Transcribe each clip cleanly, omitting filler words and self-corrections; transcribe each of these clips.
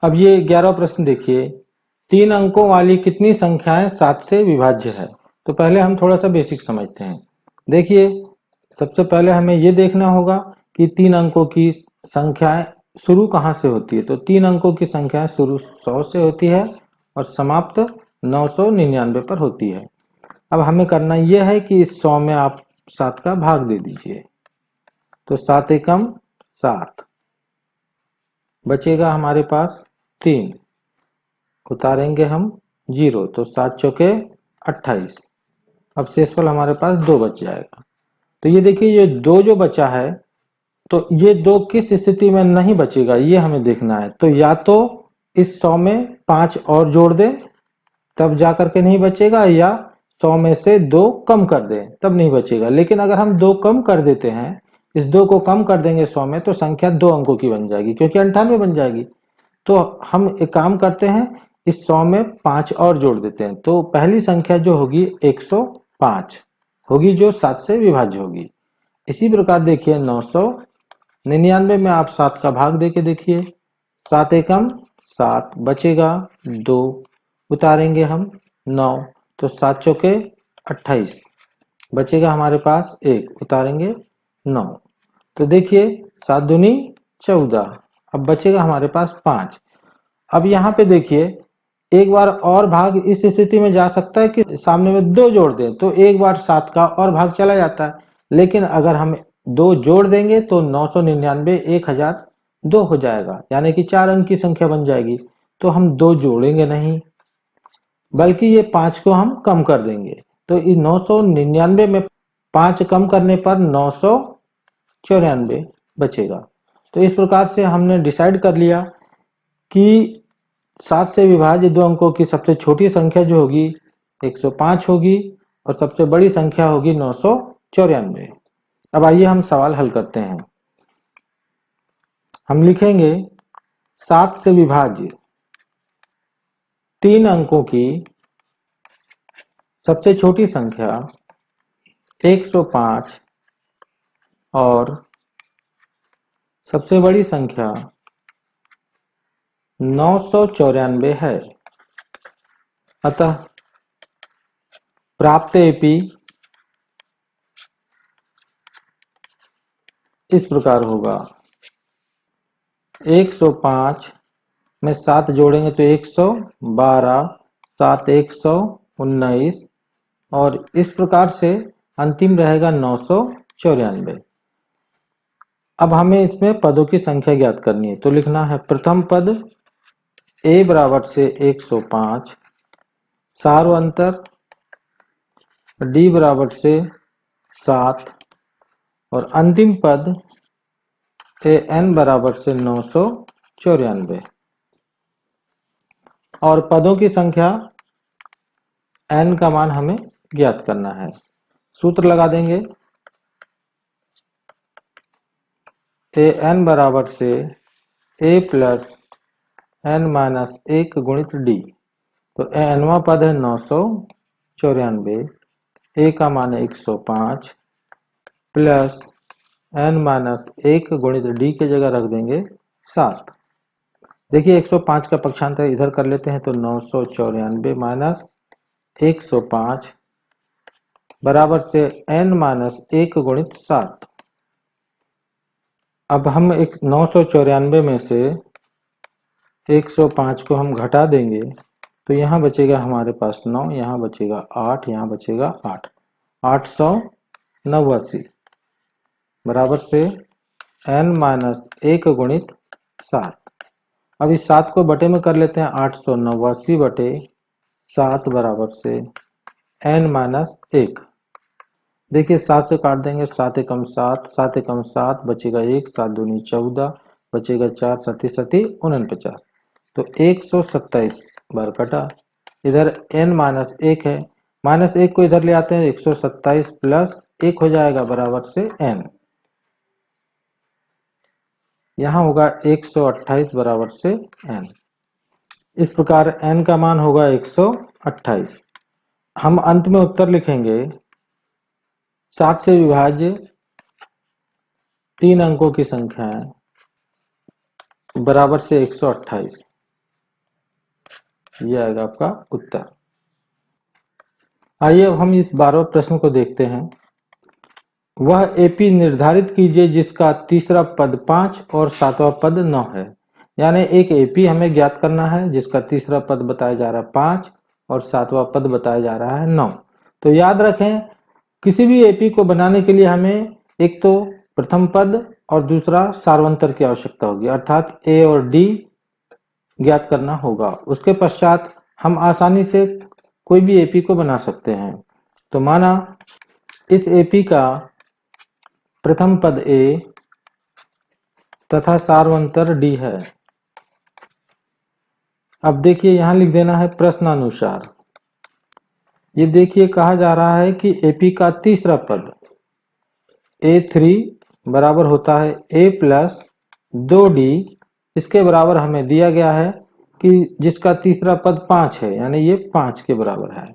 अब ये 11वां प्रश्न देखिए, 3 अंकों वाली कितनी संख्याएं 7 से विभाज्य है। तो पहले हम थोड़ा सा बेसिक समझते हैं। देखिए, सबसे पहले हमें ये देखना होगा कि 3 अंकों की संख्याएं शुरू कहाँ से होती है। तो 3 अंकों की संख्याएं शुरू 100 से होती है और समाप्त 999 पर होती है। अब हमें करना यह है कि इस 100 में आप 7 का भाग दे दीजिए। तो 7 एकम 7, बचेगा हमारे पास 3, उतारेंगे हम 0, तो 7 चौके 28। अब शेषफल हमारे पास 2 बच जाएगा। तो ये देखिए, ये 2 जो बचा है, तो ये 2 किस स्थिति में नहीं बचेगा ये हमें देखना है। तो या तो इस 100 में 5 और जोड़ दें तब जा करके नहीं बचेगा, या 100 में से 2 कम कर दें तब नहीं बचेगा। लेकिन अगर हम 2 कम कर देते हैं, इस 2 को कम कर देंगे 100 में, तो संख्या 2 अंकों की बन जाएगी, क्योंकि 98 बन जाएगी। तो हम एक काम करते हैं, इस 100 में 5 और जोड़ देते हैं। तो पहली संख्या जो होगी 105 होगी, जो 7 से विभाज्य होगी। इसी प्रकार देखिए 999 में आप 7 का भाग देके देखिए। 7 एकम 7, बचेगा 2, उतारेंगे हम 9, तो 7 चौके 28, बचेगा हमारे पास 1, उतारेंगे 9। तो देखिए 7 दूनी 14, अब बचेगा हमारे पास 5। अब यहाँ पे देखिए, एक बार और भाग इस स्थिति में जा सकता है कि सामने में 2 जोड़ दें, तो एक बार 7 का और भाग चला जाता है। लेकिन अगर हम 2 जोड़ देंगे तो 999 1002 हो जाएगा, यानी कि 4 अंक की संख्या बन जाएगी। तो हम 2 जोड़ेंगे नहीं, बल्कि ये 5 को हम कम कर देंगे। तो इस 999 में 5 कम करने पर 994 बचेगा। तो इस प्रकार से हमने डिसाइड कर लिया कि 7 से विभाज्य 2 अंकों की सबसे छोटी संख्या जो होगी 105 होगी और सबसे बड़ी संख्या होगी 994। अब आइए हम सवाल हल करते हैं। हम लिखेंगे 7 से विभाज्य 3 अंकों की सबसे छोटी संख्या 105 और सबसे बड़ी संख्या 994 है। अतः प्राप्त एपी इस प्रकार होगा, 105 में 7 जोड़ेंगे तो 112, 7 119 और इस प्रकार से अंतिम रहेगा 994। अब हमें इसमें पदों की संख्या ज्ञात करनी है। तो लिखना है प्रथम पद a बराबर से 105, सार्वअंतर d बराबर से 7 और अंतिम पद n बराबर से 994। और पदों की संख्या n का मान हमें ज्ञात करना है। सूत्र लगा देंगे, an बराबर से a प्लस n माइनस 1 गुणित d। तो nवां पद है 994, a का मान है 105 प्लस n माइनस 1 गुणित d के जगह रख देंगे 7। देखिए 105 का पक्षांतर इधर कर लेते हैं, तो 994 माइनस 105 बराबर से n माइनस 1 गुणित 7। अब हम 994 में से 105 को हम घटा देंगे, तो यहाँ बचेगा हमारे पास 9, यहाँ बचेगा 8, यहाँ बचेगा 8, 889 बराबर से n माइनस 1 गुणित 7। अब इस 7 को बटे में कर लेते हैं, 889 बटे 7 बराबर से n माइनस 1। देखिए 7 से काट देंगे, 7 एकम 7, 7 एकम 7 बचेगा 1, 7 दूनी 14, बचेगा 4, 7 7 49। तो 127 बार कटा, इधर n माइनस 1 है, माइनस 1 को इधर ले आते हैं, 127 प्लस 1 हो जाएगा बराबर से n। यहाँ होगा 128 बराबर से n। इस प्रकार n का मान होगा 128। हम अंत में उत्तर लिखेंगे 7 से विभाज्य 3 अंकों की संख्या है बराबर से 128। ये आएगा आपका उत्तर। आइए अब हम इस 12वें प्रश्न को देखते हैं। वह एपी निर्धारित कीजिए जिसका तीसरा पद 5 और 7वां पद 9 है। यानी एक एपी हमें ज्ञात करना है जिसका तीसरा पद बताया जा रहा है 5 और 7वां पद बताया जा रहा है 9। तो याद रखें, किसी भी एपी को बनाने के लिए हमें एक तो प्रथम पद और दूसरा सार्वंतर की आवश्यकता होगी, अर्थात ए और डी ज्ञात करना होगा। उसके पश्चात हम आसानी से कोई भी एपी को बना सकते हैं। तो माना इस एपी का प्रथम पद ए तथा सार्वंतर डी है। अब देखिए यहां लिख देना है प्रश्नानुसार। ये देखिए कहा जा रहा है कि एपी का तीसरा पद A3 बराबर होता है A प्लस 2D, इसके बराबर हमें दिया गया है कि जिसका तीसरा पद 5 है, यानी ये 5 के बराबर है।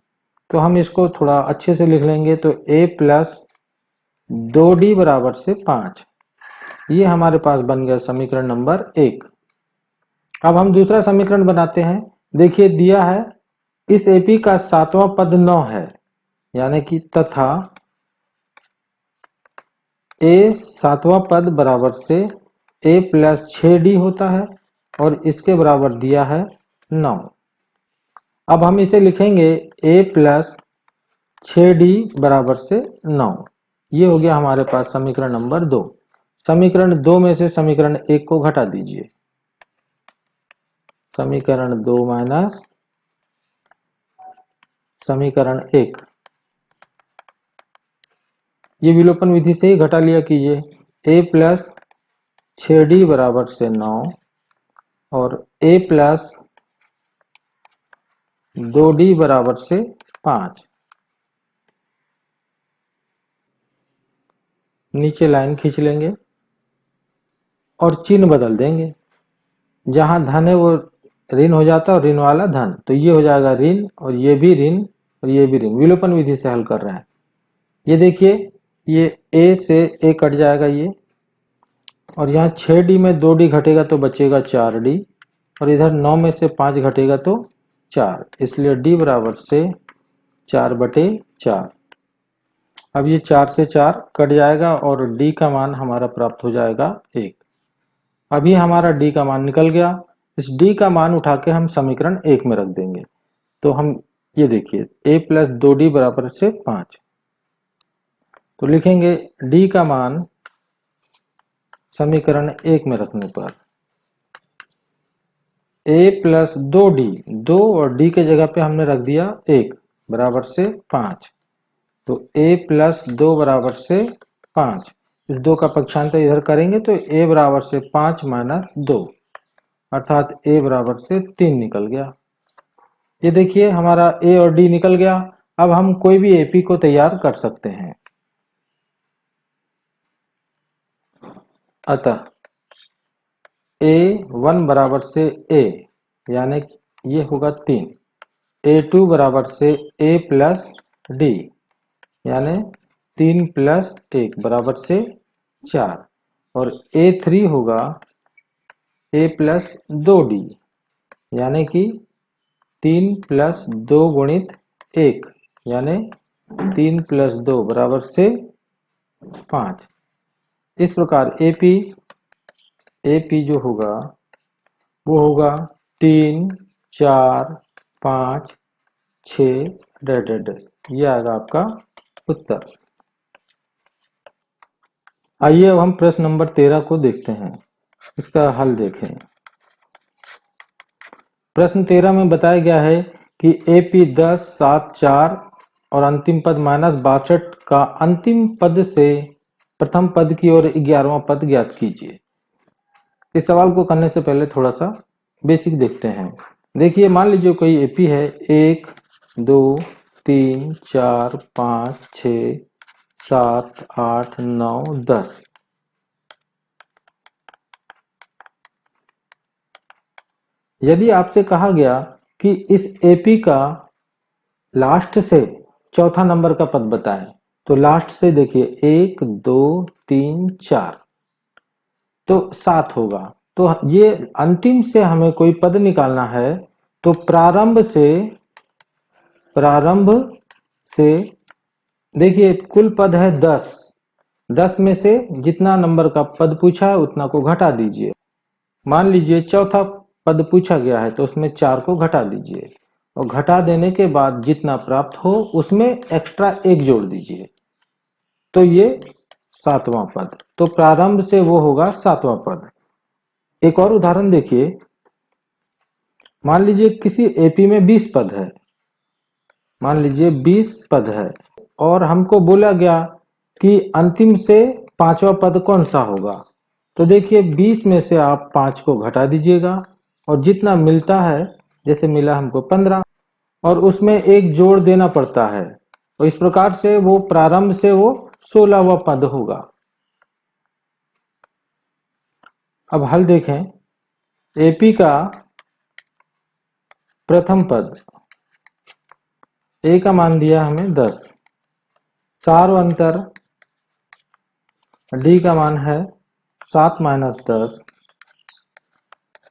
तो हम इसको थोड़ा अच्छे से लिख लेंगे। तो A प्लस 2D बराबर से 5, ये हमारे पास बन गया समीकरण नंबर 1। अब हम दूसरा समीकरण बनाते हैं। देखिए दिया है इस एपी का 7वां पद 9 है, यानी कि तथा ए 7वां पद बराबर से ए प्लस 6D होता है और इसके बराबर दिया है 9। अब हम इसे लिखेंगे ए प्लस 6D बराबर से 9। ये हो गया हमारे पास समीकरण नंबर 2। समीकरण 2 में से समीकरण 1 को घटा दीजिए। समीकरण 2 माइनस समीकरण 1, ये विलोपन विधि से ही घटा लिया कीजिए। ए प्लस 6D बराबर से 9 और ए प्लस 2D बराबर से 5। नीचे लाइन खींच लेंगे और चिन्ह बदल देंगे। जहां धन है वो ऋण हो जाता है और ऋण वाला धन, तो ये हो जाएगा ऋण और ये भी ऋण और ये भी ऋण। विलोपन विधि से हल कर रहे हैं। ये देखिए ये ए से ए कट जाएगा ये, और यहाँ 6D में 2D घटेगा तो बचेगा 4D, और इधर 9 में से 5 घटेगा तो 4, इसलिए D बराबर से 4/4। अब ये 4 से 4 कट जाएगा और D का मान हमारा प्राप्त हो जाएगा 1। अभी हमारा D का मान निकल गया। इस D का मान उठा के हम समीकरण 1 में रख देंगे। तो हम ये देखिए a प्लस 2D बराबर से 5, तो लिखेंगे D का मान समीकरण 1 में रखने पर a प्लस 2D, 2 और D के जगह पे हमने रख दिया 1 बराबर से 5। तो a प्लस 2 बराबर से 5, इस 2 का पक्षांतर इधर करेंगे तो a बराबर से 5 माइनस 2, अर्थात a बराबर से 3 निकल गया। ये देखिए हमारा a और d निकल गया। अब हम कोई भी एपी को तैयार कर सकते हैं। अतः A1 बराबर से A, यानी ये होगा 3। A2 बराबर से A प्लस D, यानी 3 प्लस 1 बराबर से 4, और A3 होगा A प्लस 2D, यानी कि 3 प्लस 2 गुणित 1, यानी 3 प्लस 2 बराबर से 5। इस प्रकार एपी जो होगा वो होगा 3 4 5 6 ये आएगा आपका उत्तर। आइए अब हम प्रश्न नंबर 13 को देखते हैं। इसका हल देखें। प्रश्न 13 में बताया गया है कि एपी 10 7 4 और अंतिम पद -62 का अंतिम पद से प्रथम पद की ओर 11वां पद ज्ञात कीजिए। इस सवाल को करने से पहले थोड़ा सा बेसिक देखते हैं। देखिए मान लीजिए कोई एपी है 1 2 3 4 5 6 7 8 9 10। यदि आपसे कहा गया कि इस एपी का लास्ट से चौथा नंबर का पद बताएं, तो लास्ट से देखिए 1 2 3 4 तो 7 होगा। तो ये अंतिम से हमें कोई पद निकालना है तो प्रारंभ से देखिए कुल पद है 10। 10 में से जितना नंबर का पद पूछा है उतना को घटा दीजिए। मान लीजिए चौथा पद पूछा गया है तो उसमें 4 को घटा दीजिए और घटा देने के बाद जितना प्राप्त हो उसमें एक्स्ट्रा 1 जोड़ दीजिए, तो ये 7वां पद। तो प्रारंभ से वो होगा 7वां पद। एक और उदाहरण देखिए, मान लीजिए किसी एपी में 20 पद है, मान लीजिए 20 पद है और हमको बोला गया कि अंतिम से 5वां पद कौन सा होगा। तो देखिए 20 में से आप 5 को घटा दीजिएगा और जितना मिलता है, जैसे मिला हमको 15, और उसमें एक जोड़ देना पड़ता है। तो इस प्रकार से वो प्रारंभ से वो 16वां पद होगा। अब हल देखें। एपी का प्रथम पद, ए का मान दिया हमें 10, सार्वंतर डी का मान है 7 माइनस 10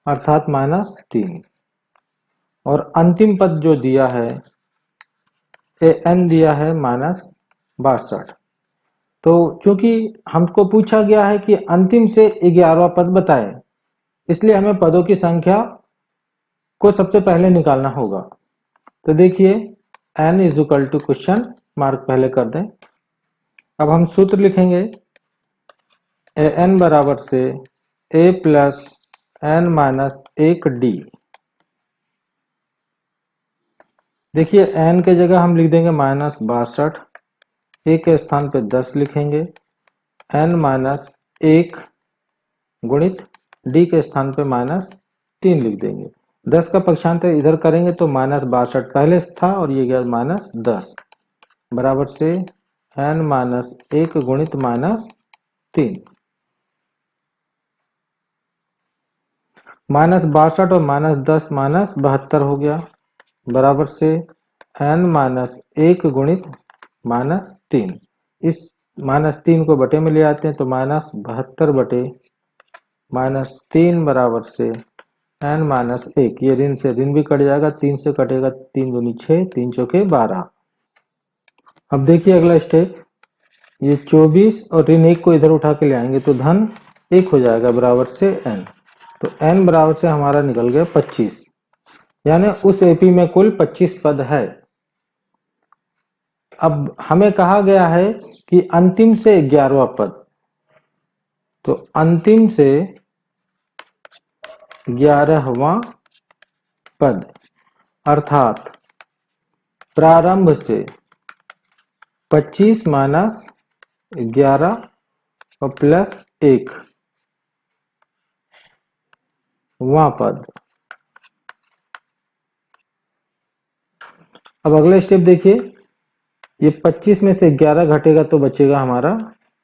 अर्थात -3, और अंतिम पद जो दिया है एन दिया है -62। तो चूंकि हमको पूछा गया है कि अंतिम से 11वां पद बताएं, इसलिए हमें पदों की संख्या को सबसे पहले निकालना होगा। तो देखिए n is equal to question mark पहले कर दें। अब हम सूत्र लिखेंगे, an बराबर से a plus n minus 1d। देखिए n के जगह हम लिख देंगे -62, a के स्थान पे 10 लिखेंगे, n माइनस 1 गुणित d के स्थान पे -3 लिख देंगे। 10 का पक्षांतर इधर करेंगे तो -62 पहले था और ये गया -10 बराबर से n माइनस 1 गुणित -3। -62 और -10 -72 हो गया, बराबर से n माइनस 1 गुणित -3। इस -3 को बटे में ले आते हैं तो -72 बटे -3 बराबर से n माइनस 1। ये ऋण से ऋण भी कट जाएगा, 3 से कटेगा 3 दूनी 6, 3 चौके 12। अब देखिए अगला स्टेप, ये 24 और ऋण 1 को इधर उठा के ले आएंगे तो धन 1 हो जाएगा बराबर से n। तो n बराबर से हमारा निकल गया 25, यानी उस एपी में कुल 25 पद है। अब हमें कहा गया है कि अंतिम से 11वां पद, तो अंतिम से 11वां पद अर्थात प्रारंभ से 25 माइनस 11 और प्लस 1 वां पद। अब अगला स्टेप देखिए, ये 25 में से 11 घटेगा तो बचेगा हमारा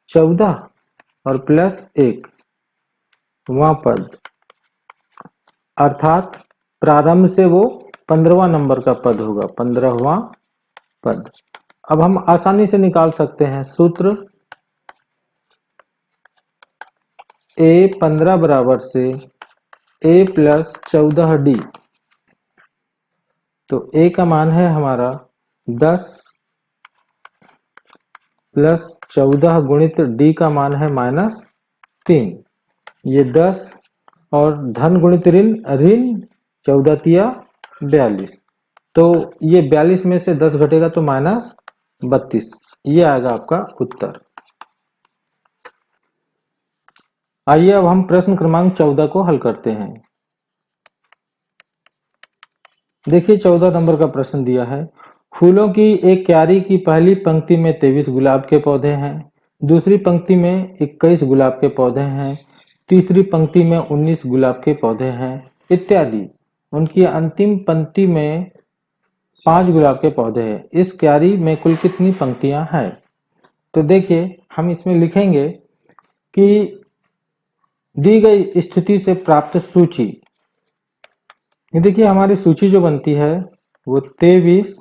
14 और प्लस 1 वां पद अर्थात प्रारंभ से वो 15वां नंबर का पद होगा, 15वां पद। अब हम आसानी से निकाल सकते हैं सूत्र, a15 बराबर से a प्लस 14d। तो a का मान है हमारा 10 प्लस 14 गुणित d का मान है -3। ये 10 और धन गुणित ऋण, ऋण 14 तिया 42, तो ये 42 में से 10 घटेगा तो -32। ये आएगा आपका उत्तर। आइए अब हम प्रश्न क्रमांक 14 को हल करते हैं। देखिए 14 नंबर का प्रश्न दिया है, फूलों की एक क्यारी की पहली पंक्ति में 23 गुलाब के पौधे हैं, दूसरी पंक्ति में 21 गुलाब के पौधे हैं, तीसरी पंक्ति में 19 गुलाब के पौधे हैं इत्यादि। उनकी अंतिम पंक्ति में 5 गुलाब के पौधे हैं। इस क्यारी में कुल कितनी पंक्तियां हैं? तो देखिए हम इसमें लिखेंगे कि दी गई स्थिति से प्राप्त सूची। ये देखिए हमारी सूची जो बनती है वो 23,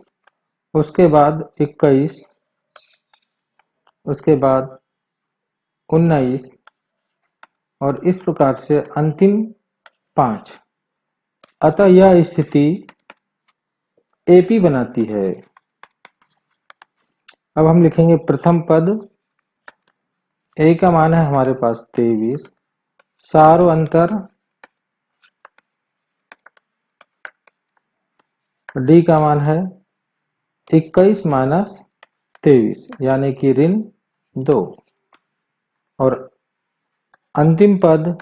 उसके बाद 21, उसके बाद 19 और इस प्रकार से अंतिम 5। अतः यह स्थिति AP बनाती है। अब हम लिखेंगे प्रथम पद, A का मान है हमारे पास 23, सार्व अंतर D का मान है 21 माइनस 23 यानी कि ऋण 2, और अंतिम पद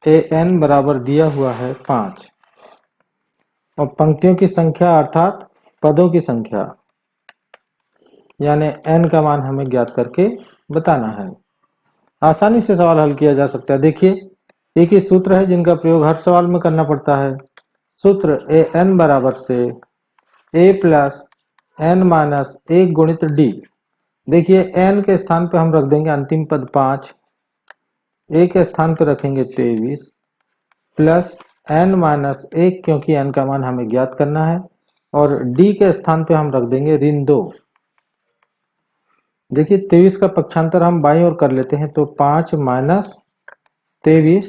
AN बराबर दिया हुआ है 5, और पंक्तियों की संख्या अर्थात पदों की संख्या यानी n का मान हमें ज्ञात करके बताना है। आसानी से सवाल हल किया जा सकता है। देखिए, एक ही सूत्र है जिनका प्रयोग हर सवाल में करना पड़ता है। सूत्र AN बराबर से A प्लस n माइनस 1 गुणित D। देखिए, n के स्थान पे हम रख देंगे अंतिम पद 5, A के स्थान पे रखेंगे 23 प्लस n माइनस 1 क्योंकि n का मान हमें ज्ञात करना है, और D के स्थान पे हम रख देंगे ऋण 2। देखिए, 23 का पक्षांतर हम बाईं ओर कर लेते हैं तो 5 माइनस 23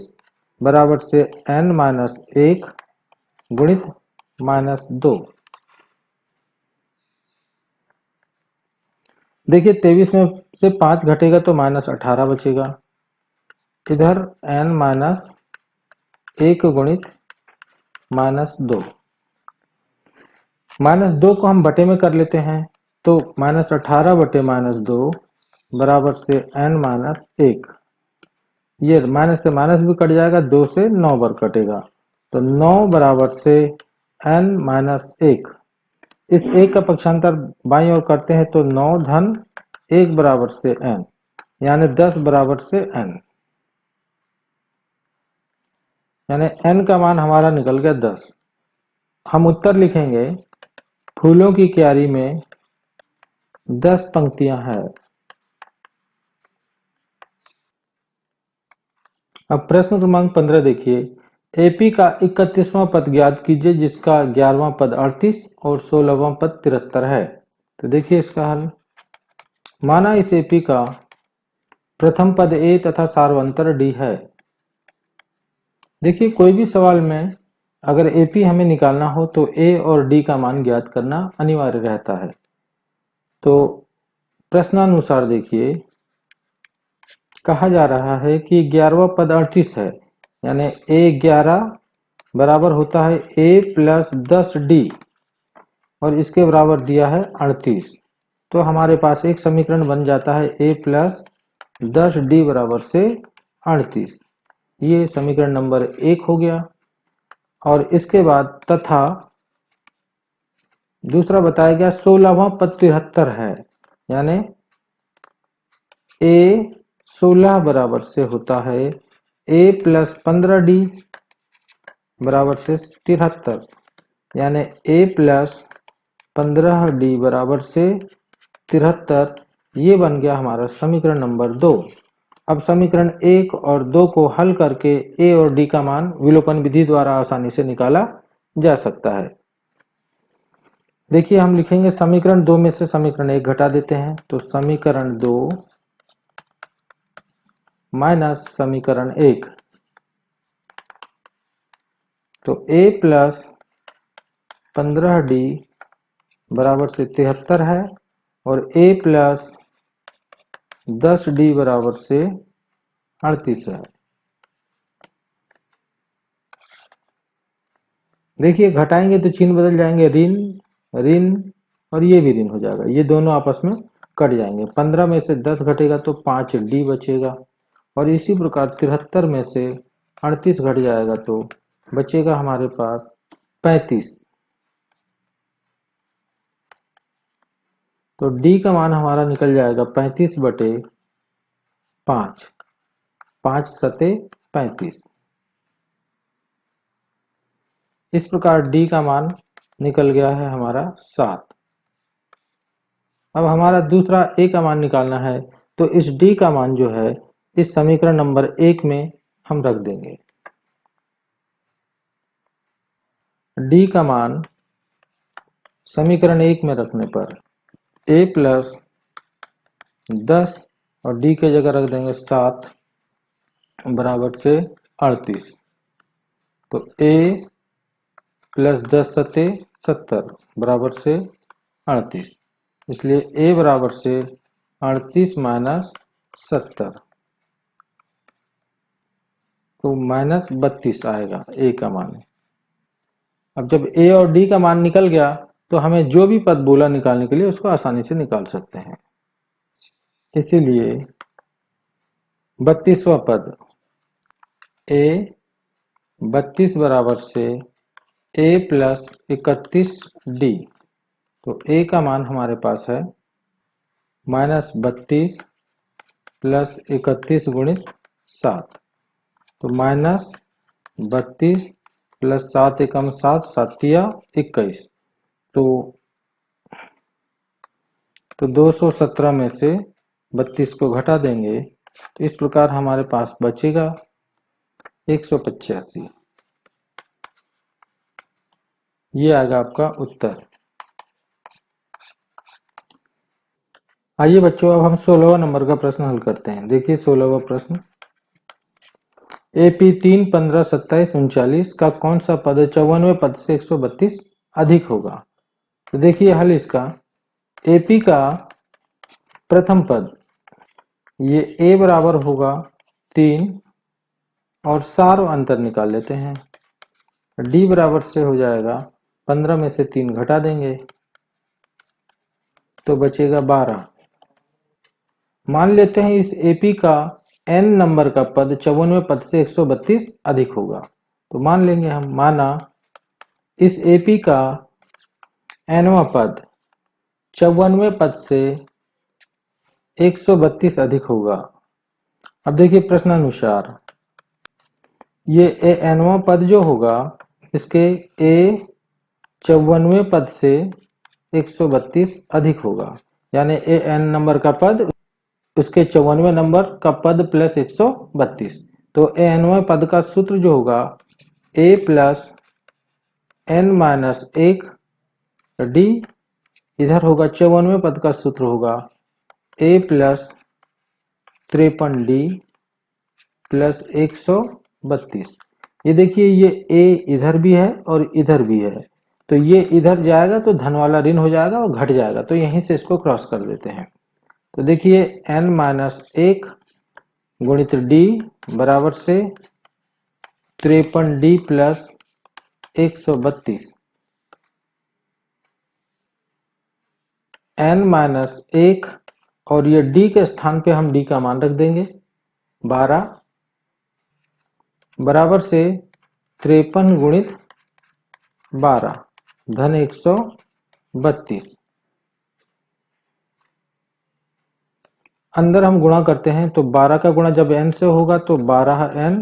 बराबर से n माइनस 1 गुणित माइनस 2। देखिए, 23 में से 5 घटेगा तो माइनस 18 बचेगा। इधर n माइनस 1 गुणित माइनस 2। माइनस 2 को हम बटे में कर लेते हैं तो माइनस 18 बटे माइनस 2 बराबर से n माइनस 1। ये माइनस से माइनस भी कट जाएगा, 2 से 9 बार कटेगा तो 9 बराबर से n माइनस 1। इस 1 का पक्षांतर बाईं ओर करते हैं तो 9 धन 1 बराबर से n यानी 10 बराबर से n, यानी n का मान हमारा निकल गया 10। हम उत्तर लिखेंगे, फूलों की क्यारी में 10 पंक्तियां हैं। अब प्रश्न क्रमांक 15 देखिए, AP का 31वां पद ज्ञात कीजिए जिसका 11वां पद 38 और 16वां पद 73 है। तो देखिए इसका हल, माना इस AP का प्रथम पद A तथा सार्वंतर D है। देखिए, कोई भी सवाल में अगर AP हमें निकालना हो तो A और D का मान ज्ञात करना अनिवार्य रहता है। तो प्रश्नानुसार देखिए, कहा जा रहा है कि 11वां पद 38 है, यानी A11 बराबर होता है A प्लस 10D, और इसके बराबर दिया है 38। तो हमारे पास एक समीकरण बन जाता है A प्लस 10D बराबर से 38। ये समीकरण नंबर 1 हो गया। और इसके बाद तथा दूसरा बताया गया 16वां पद 73 है, यानी A 16 बराबर से होता है A प्लस 15D बराबर से 73, यानी A प्लस 15D बराबर से 73। ये बन गया हमारा समीकरण नंबर 2। अब समीकरण 1 और 2 को हल करके A और D का मान विलोपन विधि द्वारा आसानी से निकाला जा सकता है। देखिए, हम लिखेंगे समीकरण 2 में से समीकरण 1 घटा देते हैं तो समीकरण 2 माइनस समीकरण 1, तो A प्लस 15D बराबर से 73 है और A प्लस 10D बराबर से 38 है। देखिए, घटाएंगे तो चिन्ह बदल जाएंगे, ऋण ऋण और ये भी ऋण हो जाएगा, ये दोनों आपस में कट जाएंगे। 15 में से 10 घटेगा तो 5D बचेगा, और इसी प्रकार 73 में से 38 घट जाएगा तो बचेगा हमारे पास 35। तो D का मान हमारा निकल जाएगा 35 बटे 5, 5 सते 35। इस प्रकार D का मान निकल गया है हमारा 7। अब हमारा दूसरा A का मान निकालना है, तो इस D का मान जो है इस समीकरण नंबर 1 में हम रख देंगे। D का मान समीकरण 1 में रखने पर A प्लस 10 और D के जगह रख देंगे 7 बराबर से 38। तो A प्लस 10 सते 70 बराबर से 38, इसलिए a बराबर से 38 माइनस 70, तो माइनस 32 आएगा a का मान। अब जब a और d का मान निकल गया तो हमें जो भी पद बोला निकालने के लिए उसको आसानी से निकाल सकते हैं। इसीलिए 32वां पद a 32 बराबर से a प्लस 31d, तो a का मान हमारे पास है माइनस 32 प्लस 31 गुणित 7, तो माइनस 32 प्लस 7 एकम 7, 7 या 21, तो 217 में से 32 को घटा देंगे तो इस प्रकार हमारे पास बचेगा 185। ये आएगा आपका उत्तर। आइए बच्चों, अब हम 16वां नंबर का प्रश्न हल करते हैं। देखिए 16वां प्रश्न, AP 3, 15, 27, 39 का कौन सा पद 54वें पद से 132 अधिक होगा। तो देखिए हल इसका, AP का प्रथम पद ये a बराबर होगा 3 और सार अंतर निकाल लेते हैं। d बराबर से हो जाएगा 15 में से 3 घटा देंगे तो बचेगा 12। मान लेते हैं इस AP का n नंबर का पद 54वें पद से 132 अधिक होगा। तो मान लेंगे हम, माना इस AP का nवां पद 54वें पद से 132 अधिक होगा। अब देखिए प्रश्नानुसार ये nवां पद जो होगा इसके a 54वें पद से 132 अधिक होगा, यानी n नंबर का पद उसके 54वें नंबर का पद प्लस 132, तो nवें पद का सूत्र जो होगा a plus n minus 1 d, इधर होगा 54वें पद का सूत्र होगा a प्लस 53d प्लस 132। ये देखिए ये a इधर भी है और इधर भी है, तो ये इधर जाएगा तो धन वाला ऋण हो जाएगा और घट जाएगा, तो यहीं से इसको क्रॉस कर देते हैं। तो देखिए n माइनस 1 गुणित d बराबर से 53d प्लस 132, n माइनस 1 और ये d के स्थान पे हम d का मान रख देंगे 12 बराबर से 53 गुणित 12 धन 132। अंदर हम गुणा करते हैं तो 12 का गुणा जब n से होगा तो 12n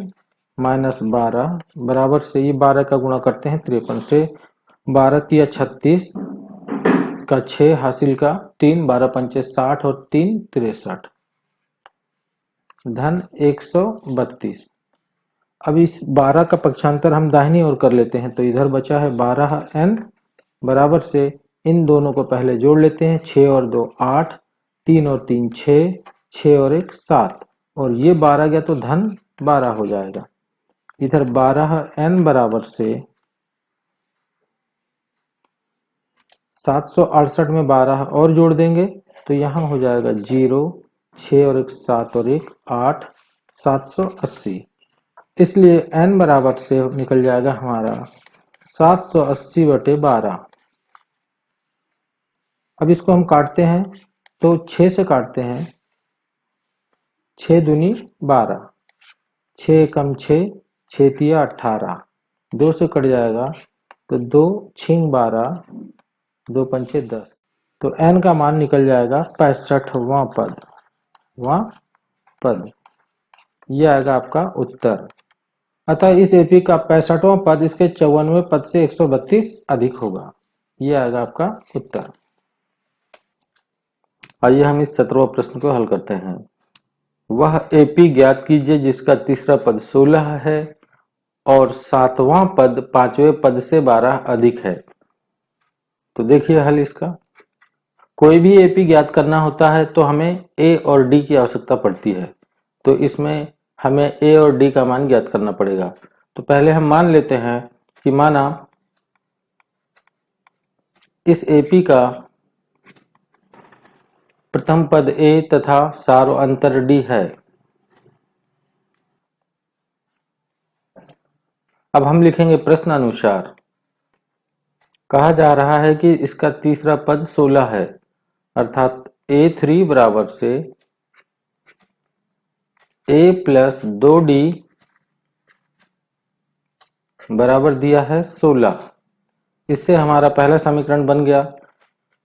माइनस 12 बराबर से ये 12 का गुणा करते हैं 53 से, 12 तिया 36 का 6 हासिल का 3, 12 पंचे 60 और 3 63 धन 132। अब इस 12 का पक्षांतर हम दाहिनी ओर कर लेते हैं, तो इधर बचा है 12n बराबर से इन दोनों को पहले जोड़ लेते हैं, 6 और 2 8, 3 और 3 6, 6 और 1 7, और ये 12 गया तो धन 12 हो जाएगा। इधर 12n बराबर से 768 में 12 और जोड़ देंगे तो यहाँ हो जाएगा 0, 6 और 1 7 और 1 8, 780। इसलिए n बराबर से निकल जाएगा हमारा 780/12। अब इसको हम काटते हैं तो 6 से काटते हैं, 6 दूनी 12, 6 कम 6, 6 तिया 18, 2 से कट जाएगा तो 2 छिंग 12, 2 पंचे 10, तो n का मान निकल जाएगा 65वां पद। यह आएगा आपका उत्तर। अतः इस एपी का 65वां पद इसके 54वें पद से 132 अधिक होगा। यह आएगा आपका उत्तर। आइए हम इस 17वां प्रश्न को हल करते हैं। वह एपी ज्ञात कीजिए जिसका तीसरा पद 16 है और 7वां पद 5वें पद से 12 अधिक है। तो देखिए हल इसका, कोई भी एपी ज्ञात करना होता है तो हमें ए और डी की आवश्यकता पड़ती है, तो इसमें हमें ए और डी का मान ज्ञात करना पड़ेगा। तो पहले हम मान लेते हैं कि माना इस एपी का प्रथम पद ए तथा सारो अंतर डी है। अब हम लिखेंगे प्रश्न अनुसार। कहा जा रहा है कि इसका तीसरा पद 16 है, अर्थात A3 बराबर से A प्लस 2D बराबर दिया है 16। इससे हमारा पहला समीकरण बन गया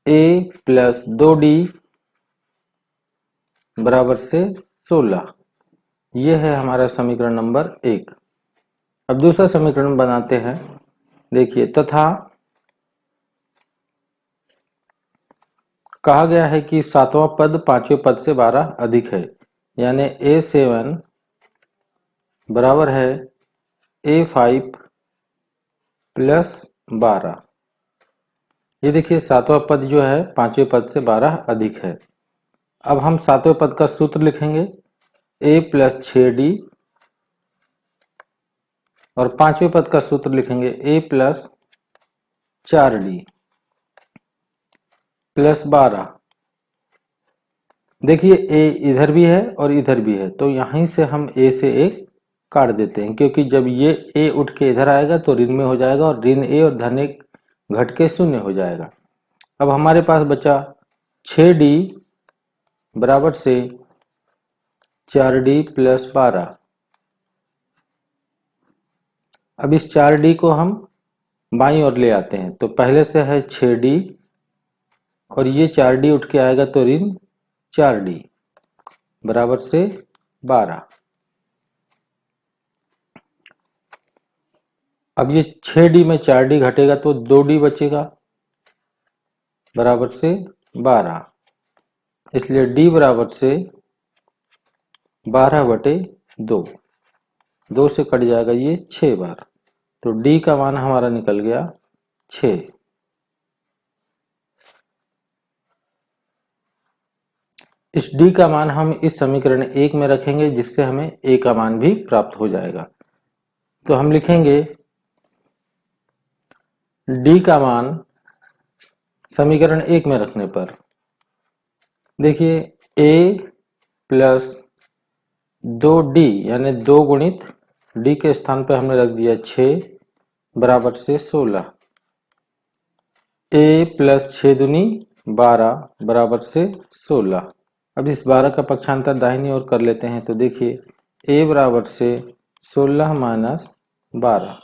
A प्लस 2D बराबर से 16। यह है हमारा समीकरण नंबर 1। अब दूसरा समीकरण बनाते हैं। देखिए, तथा कहा गया है कि सातवां पद पांचवें पद से 12 अधिक है, यानी A7 बराबर है A5 प्लस 12। ये देखिए, सातवां पद जो है पांचवें पद से 12 अधिक है। अब हम सातवें पद का सूत्र लिखेंगे A प्लस 6D और पांचवें पद का सूत्र लिखेंगे A प्लस 4D प्लस 12। देखिए, A इधर भी है और इधर भी है, तो यहीं से हम A से A काट देते हैं, क्योंकि जब ये A उठ के इधर आएगा तो ऋण में हो जाएगा और ऋण A और धन A घट के शून्य हो जाएगा। अब हमारे पास बचा 6D बराबर से 4D प्लस 12। अब इस 4D को हम बाईं ओर ले आते हैं, तो पहले से है 6D और ये 4D उठ के आएगा तो ऋण 4D बराबर से 12। अब ये 6D में 4D घटेगा तो 2D बचेगा बराबर से 12। इसलिए D बराबर से 12/2। 2 से कट जाएगा ये 6 बार, तो D का मान हमारा निकल गया 6। इस D का मान हम इस समीकरण 1 में रखेंगे, जिससे हमें A का मान भी प्राप्त हो जाएगा। तो हम लिखेंगे D का मान समीकरण 1 में रखने पर, देखिए A प्लस 2D यानी 2 गुणित D के स्थान पर हमने रख दिया 6 बराबर से 16। A प्लस 6 दूनी 12 बराबर से 16। अब इस 12 का पक्षांतर दाहिनी ओर कर लेते हैं, तो देखिए A बराबर से 16 माइनस 12,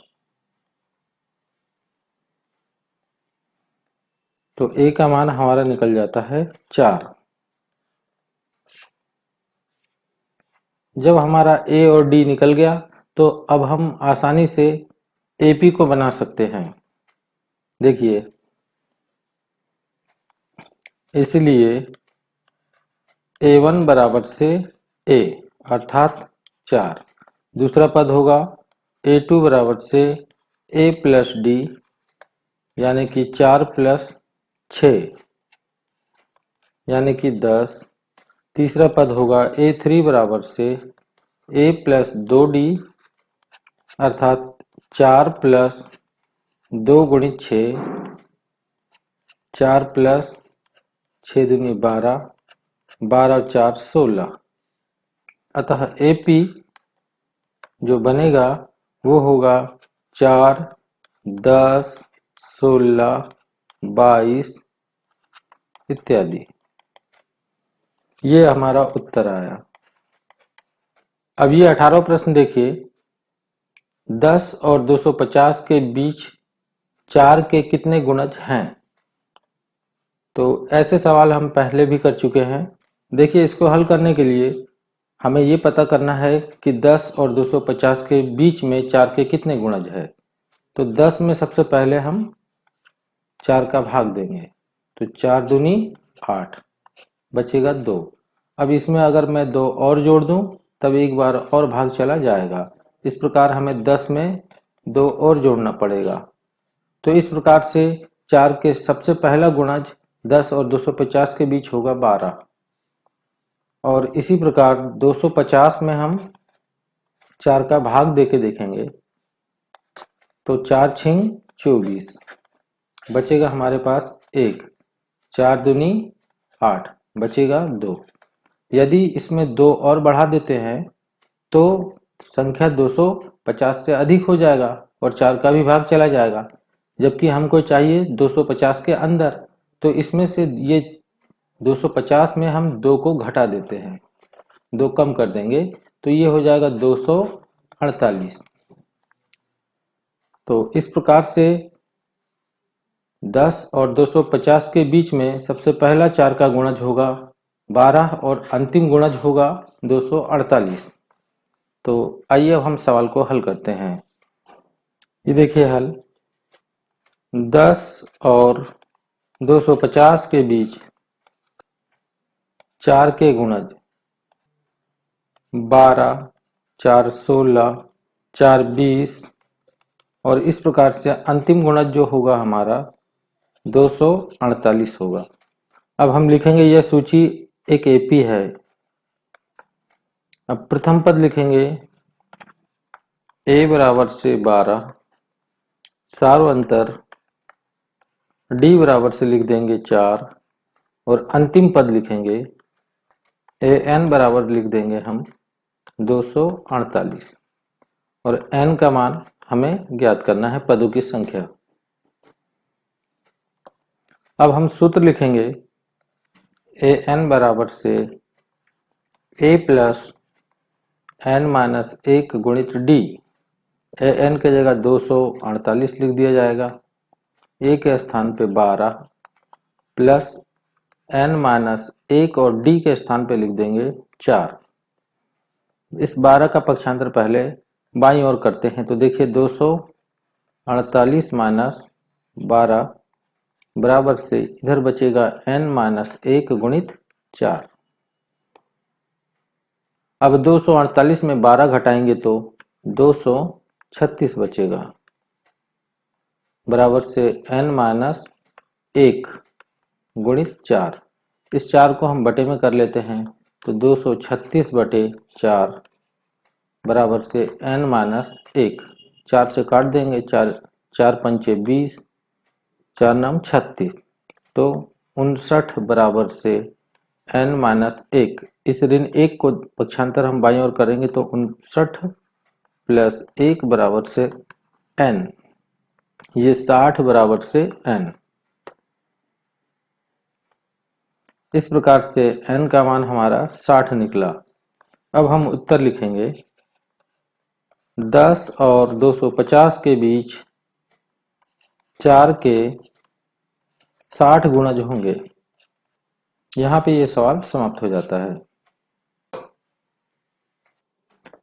तो A का मान हमारा निकल जाता है 4। जब हमारा A और D निकल गया तो अब हम आसानी से AP को बना सकते हैं। देखिए, इसलिए A1 बराबर से A अर्थात 4। दूसरा पद होगा A2 बराबर से A प्लस D यानी कि 4 प्लस 6 यानी कि 10। तीसरा पद होगा A3 बराबर से A प्लस 2D अर्थात 4 प्लस 2 गुणित 6, 4 प्लस 6 दूनी 12, 12 और 4 16। अतः AP जो बनेगा वो होगा 4, 10, 16, 22 इत्यादि। ये हमारा उत्तर आया। अब ये 18वां प्रश्न देखिए, 10 और 250 के बीच 4 के कितने गुणज हैं? तो ऐसे सवाल हम पहले भी कर चुके हैं। देखिए, इसको हल करने के लिए हमें ये पता करना है कि 10 और 250 के बीच में 4 के कितने गुणज है। तो 10 में सबसे पहले हम 4 का भाग देंगे, तो 4 दूनी 8, बचेगा 2। अब इसमें अगर मैं 2 और जोड़ दूं तब एक बार और भाग चला जाएगा। इस प्रकार हमें 10 में 2 और जोड़ना पड़ेगा। तो इस प्रकार से 4 के सबसे पहला गुणज 10 और 250 के बीच होगा 12, और इसी प्रकार 250 में हम 4 का भाग देके देखेंगे, तो 4 छिंग 24, बचेगा हमारे पास 1, 4 दूनी 8, बचेगा 2। यदि इसमें 2 और बढ़ा देते हैं तो संख्या 250 से अधिक हो जाएगा और 4 का भी भाग चला जाएगा, जबकि हमको चाहिए 250 के अंदर। तो इसमें से ये 250 में हम 2 को घटा देते हैं, 2 कम कर देंगे, तो ये हो जाएगा 248। तो इस प्रकार से 10 और 250 के बीच में सबसे पहला 4 का गुणज होगा 12 और अंतिम गुणज होगा 248। तो आइए अब हम सवाल को हल करते हैं। ये देखिए हल, 10 और 250 के बीच 4 के गुणज 12, 4 16, 4 20 और इस प्रकार से अंतिम गुणज जो होगा हमारा 248 होगा। अब हम लिखेंगे यह सूची एक एपी है। अब प्रथम पद लिखेंगे a बराबर से 12, सार्वंतर d बराबर से लिख देंगे 4 और अंतिम पद लिखेंगे an बराबर लिख देंगे हम 248 और n का मान हमें ज्ञात करना है, पदों की संख्या। अब हम सूत्र लिखेंगे an बराबर से a प्लस n माइनस 1 गुणित d। an के जगह 248 लिख दिया जाएगा, a के स्थान पे 12 प्लस n माइनस 1 और d के स्थान पे लिख देंगे 4। इस 12 का पक्षांतर पहले बाईं ओर करते हैं, तो देखिए 248 माइनस 12 बराबर से इधर बचेगा n माइनस 1 गुणित 4। अब 248 में 12 घटाएंगे तो 236 बचेगा, बराबर से n माइनस 1 गुणित 4। इस 4 को हम बटे में कर लेते हैं, तो 236 बटे 4 बराबर से n माइनस 1, 4 से काट देंगे, 4 पंचे 20, 4 नाम 36, तो 59 बराबर से n माइनस 1। इस ऋण 1 को पक्षांतर हम बाईं ओर करेंगे तो 59 प्लस 1 बराबर से n, ये 60 बराबर से n। इस प्रकार से n का मान हमारा 60 निकला। अब हम उत्तर लिखेंगे 10 और 250 के बीच 4 के 60 गुणज होंगे। यहाँ पे ये सवाल समाप्त हो जाता है।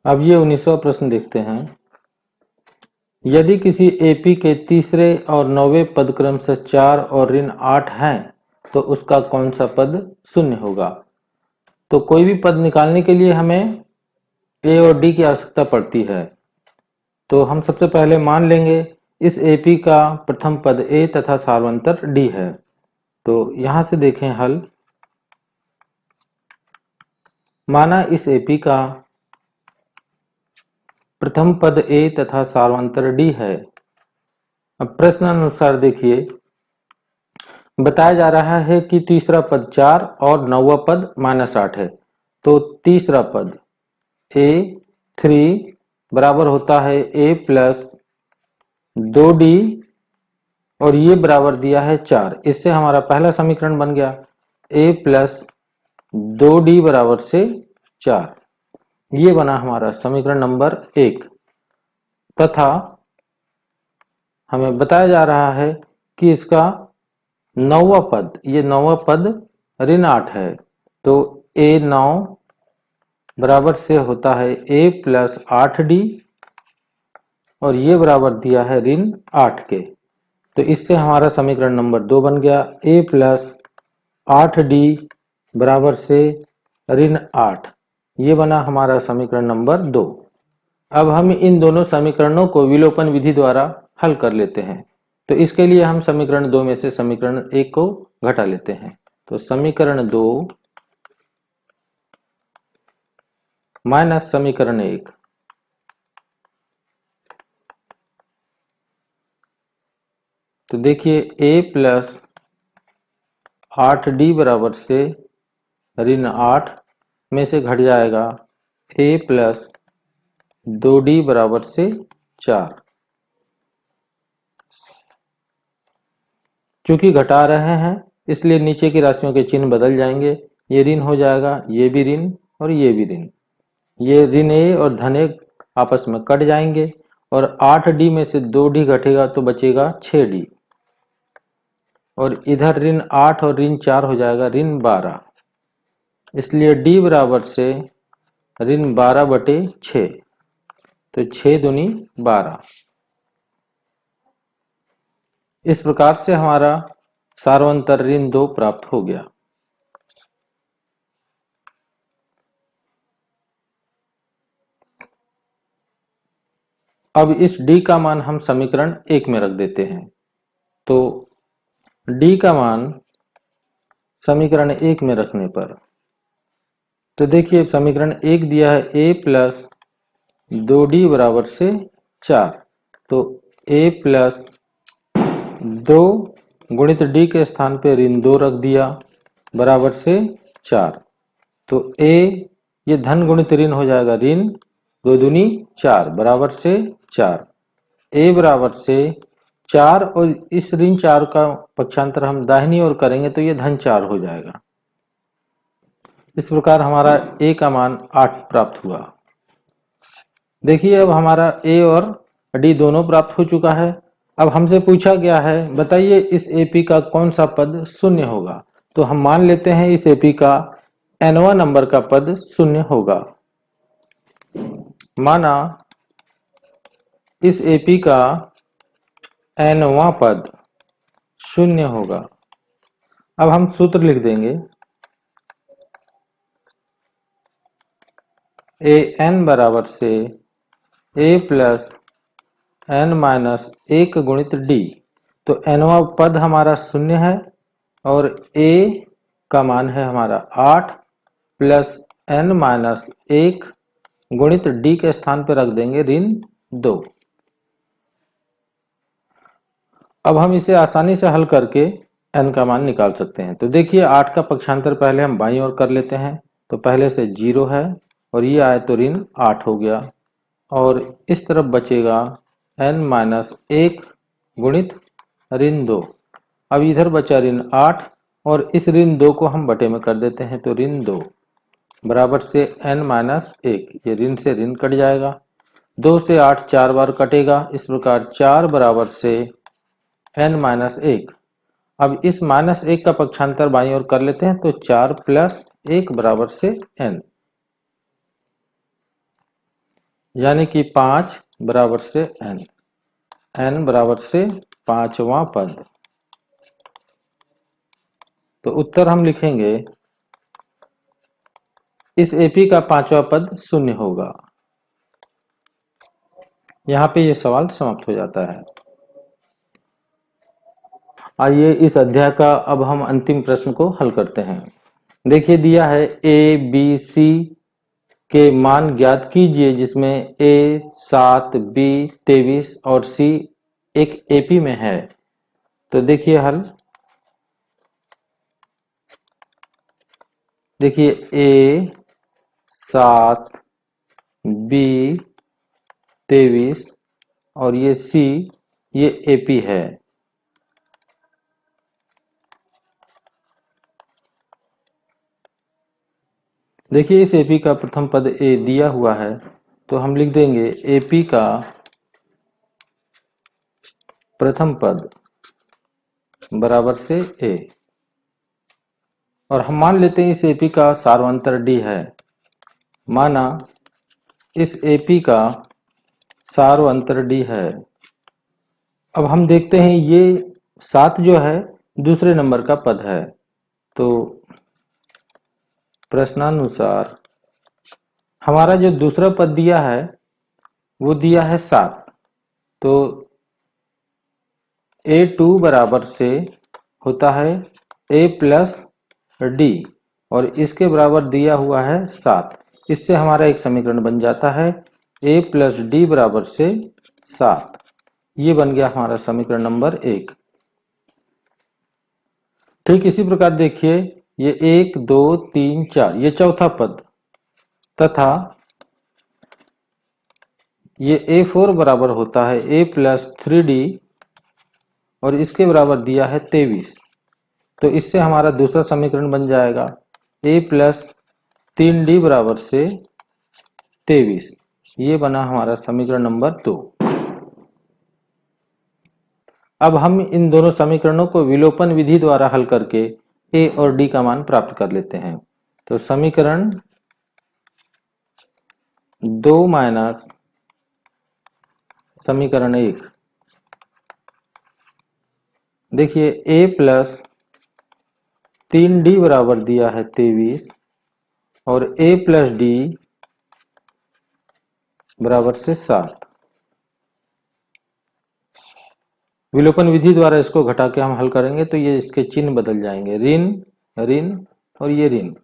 अब ये 19वां प्रश्न देखते हैं। यदि किसी एपी के तीसरे और 9वें पद क्रम से 4 और ऋण 8 हैं तो उसका कौन सा पद शून्य होगा। तो कोई भी पद निकालने के लिए हमें ए और डी की आवश्यकता पड़ती है। तो हम सबसे पहले मान लेंगे इस एपी का प्रथम पद ए तथा सार्वंतर डी है। तो यहां से देखें हल, माना इस एपी का प्रथम पद ए तथा सार्वंतर डी है। अब प्रश्न अनुसार देखिए, बताया जा रहा है कि तीसरा पद 4 और 9वां पद -8 है। तो तीसरा पद a3 बराबर होता है a प्लस 2d और ये बराबर दिया है 4। इससे हमारा पहला समीकरण बन गया a प्लस 2d बराबर से 4। ये बना हमारा समीकरण नंबर 1 तथा हमें बताया जा रहा है कि इसका 9वां पद, ये 9वां पद ऋण 8 है। तो a9 बराबर से होता है a प्लस 8d और ये बराबर दिया है ऋण 8 के। तो इससे हमारा समीकरण नंबर 2 बन गया a प्लस 8d बराबर से ऋण 8। ये बना हमारा समीकरण नंबर 2। अब हम इन दोनों समीकरणों को विलोपन विधि द्वारा हल कर लेते हैं। तो इसके लिए हम समीकरण 2 में से समीकरण 1 को घटा लेते हैं। तो समीकरण 2 माइनस समीकरण 1, तो देखिए a प्लस 8d बराबर से ऋण 8 में से घट जाएगा a प्लस 2d बराबर से 4। चूंकि घटा रहे हैं इसलिए नीचे की राशियों के चिन्ह बदल जाएंगे। ये ऋण हो जाएगा, ये भी ऋण और ये भी ऋण। ये ऋण a और धन a आपस में कट जाएंगे और 8d में से 2d घटेगा तो बचेगा 6d और इधर ऋण 8 और ऋण 4 हो जाएगा ऋण 12। इसलिए d बराबर से ऋण 12 बटे 6, तो 6 दूनी 12। इस प्रकार से हमारा सार्वंतर ऋण 2 प्राप्त हो गया। अब इस d का मान हम समीकरण 1 में रख देते हैं। तो d का मान समीकरण 1 में रखने पर, तो देखिए समीकरण 1 दिया है a प्लस 2d बराबर से 4। तो a प्लस 2 गुणित d के स्थान पे ऋण 2 रख दिया बराबर से 4। तो a ये धन गुणित ऋण हो जाएगा ऋण 2 दूनी 4 बराबर से 4। a बराबर से 4 और इस ऋण 4 का पक्षांतर हम दाहिनी ओर करेंगे तो ये धन 4 हो जाएगा। इस प्रकार हमारा a का मान 8 प्राप्त हुआ। देखिए अब हमारा a और d दोनों प्राप्त हो चुका है। अब हमसे पूछा गया है बताइए इस AP का कौन सा पद शून्य होगा। तो हम मान लेते हैं इस AP का nवां नंबर का पद शून्य होगा। माना इस AP का nवां पद शून्य होगा। अब हम सूत्र लिख देंगे an बराबर से a प्लस n माइनस 1 गुणित d। तो nवां पद हमारा शून्य है और a का मान है हमारा 8 प्लस n माइनस 1 गुणित d के स्थान पर रख देंगे ऋण 2। अब हम इसे आसानी से हल करके n का मान निकाल सकते हैं। तो देखिए 8 का पक्षांतर पहले हम बाईं ओर कर लेते हैं। तो पहले से 0 है और ये आए तो ऋण 8 हो गया और इस तरफ बचेगा n माइनस 1 गुणित ऋण 2। अब इधर बचा ऋण 8 और इस ऋण 2 को हम बटे में कर देते हैं। तो ऋण 2 बराबर से n माइनस 1, ये ऋण से ऋण कट जाएगा। 2 से 8 4 बार कटेगा। इस प्रकार 4 बराबर से n माइनस 1। अब इस माइनस 1 का पक्षांतर बाईं ओर कर लेते हैं। तो 4 प्लस 1 बराबर से n, यानी कि 5 बराबर से n बराबर से 5वां पद। तो उत्तर हम लिखेंगे इस AP का 5वां पद शून्य होगा। यहाँ पे ये सवाल समाप्त हो जाता है। आइए इस अध्याय का अब हम अंतिम प्रश्न को हल करते हैं। देखिए दिया है A B C के मान ज्ञात कीजिए जिसमें A 7 B 23 और C एक AP में है। तो देखिए हल, देखिए A 7 B 23 और ये C ये AP है। देखिए इस AP का प्रथम पद A दिया हुआ है तो हम लिख देंगे AP का प्रथम पद बराबर से A और हम मान लेते हैं इस AP का सार्वंतर D है। माना इस AP का सार्वंतर D है। अब हम देखते हैं ये 7 जो है दूसरे नंबर का पद है। तो प्रश्नानुसार हमारा जो दूसरा पद दिया है वो दिया है 7। तो A2 बराबर से होता है A प्लस D और इसके बराबर दिया हुआ है 7। इससे हमारा एक समीकरण बन जाता है A प्लस D बराबर से 7। ये बन गया हमारा समीकरण नंबर 1। ठीक इसी प्रकार देखिए ये 1 2 3 4 ये चौथा पद तथा ये A4 बराबर होता है A प्लस 3D और इसके बराबर दिया है 23। तो इससे हमारा दूसरा समीकरण बन जाएगा A प्लस 3D बराबर से 23। ये बना हमारा समीकरण नंबर 2। अब हम इन दोनों समीकरणों को विलोपन विधि द्वारा हल करके A और D का मान प्राप्त कर लेते हैं। तो समीकरण 2 माइनस समीकरण 1, देखिए A प्लस 3D बराबर दिया है 23 और A प्लस D बराबर से 7। विलोपन विधि द्वारा इसको घटा के हम हल करेंगे तो ये इसके चिन्ह बदल जाएंगे, ऋण ऋण और ये ऋण,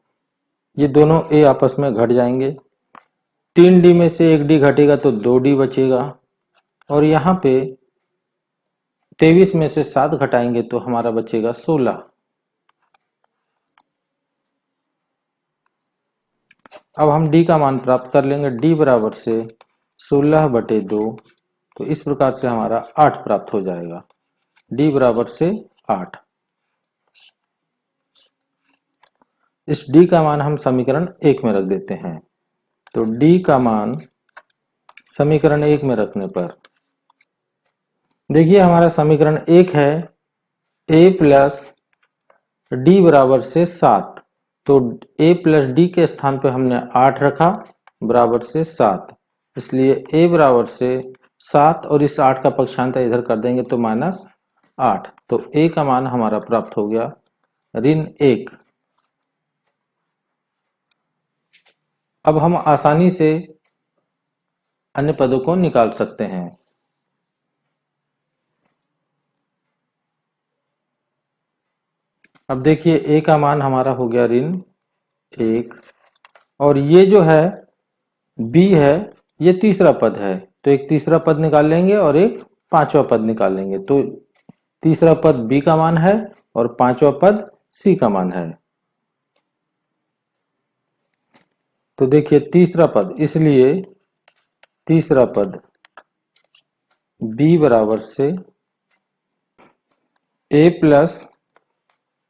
ये दोनों A आपस में घट जाएंगे। 3D में से 1D घटेगा तो 2D बचेगा और यहाँ पे 23 में से 7 घटाएंगे तो हमारा बचेगा 16। अब हम D का मान प्राप्त कर लेंगे, D बराबर से 16/2। तो इस प्रकार से हमारा 8 प्राप्त हो जाएगा, D बराबर से 8। इस D का मान हम समीकरण 1 में रख देते हैं। तो D का मान समीकरण 1 में रखने पर देखिए हमारा समीकरण 1 है A प्लस D बराबर से 7। तो A प्लस D के स्थान पे हमने 8 रखा बराबर से 7, इसलिए A बराबर से 7 और इस 8 का पक्षांतर इधर कर देंगे तो -8। तो A का मान हमारा प्राप्त हो गया ऋण 1। अब हम आसानी से अन्य पदों को निकाल सकते हैं। अब देखिए A का मान हमारा हो गया ऋण 1 और ये जो है B है ये तीसरा पद है, तो एक तीसरा पद निकाल लेंगे और एक पांचवा पद निकाल लेंगे। तो तीसरा पद B का मान है और पांचवा पद C का मान है। तो देखिए तीसरा पद, इसलिए तीसरा पद B बराबर से A प्लस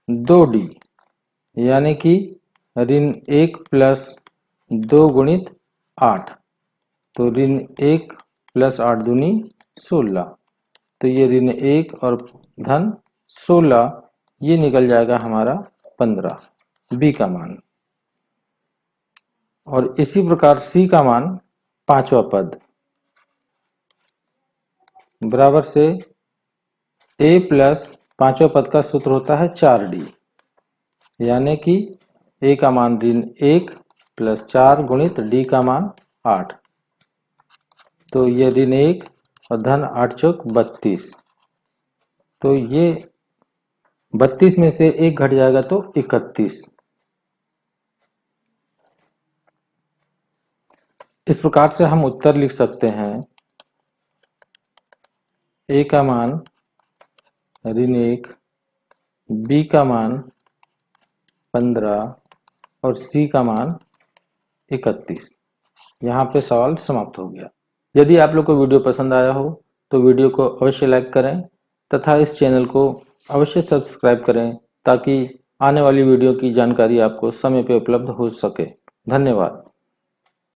2D यानी कि ऋण 1 प्लस 2 गुणित 8। तो ऋण 1 प्लस 8 दूनी 16। तो ये ऋण 1 और धन 16 ये निकल जाएगा हमारा 15 B का मान। और इसी प्रकार C का मान पांचवा पद बराबर से A प्लस पांचवा पद का सूत्र होता है 4D यानी कि A का मान ऋण 1 प्लस 4 गुणित D का मान 8। तो ये ऋण 1 और धन 8 चौक 32। तो ये 32 में से 1 घट जाएगा तो 31। इस प्रकार से हम उत्तर लिख सकते हैं A का मान ऋण 1, B का मान 15 और C का मान 31। यहाँ पे सवाल समाप्त हो गया। यदि आप लोग को वीडियो पसंद आया हो तो वीडियो को अवश्य लाइक करें तथा इस चैनल को अवश्य सब्सक्राइब करें ताकि आने वाली वीडियो की जानकारी आपको समय पे उपलब्ध हो सके। धन्यवाद।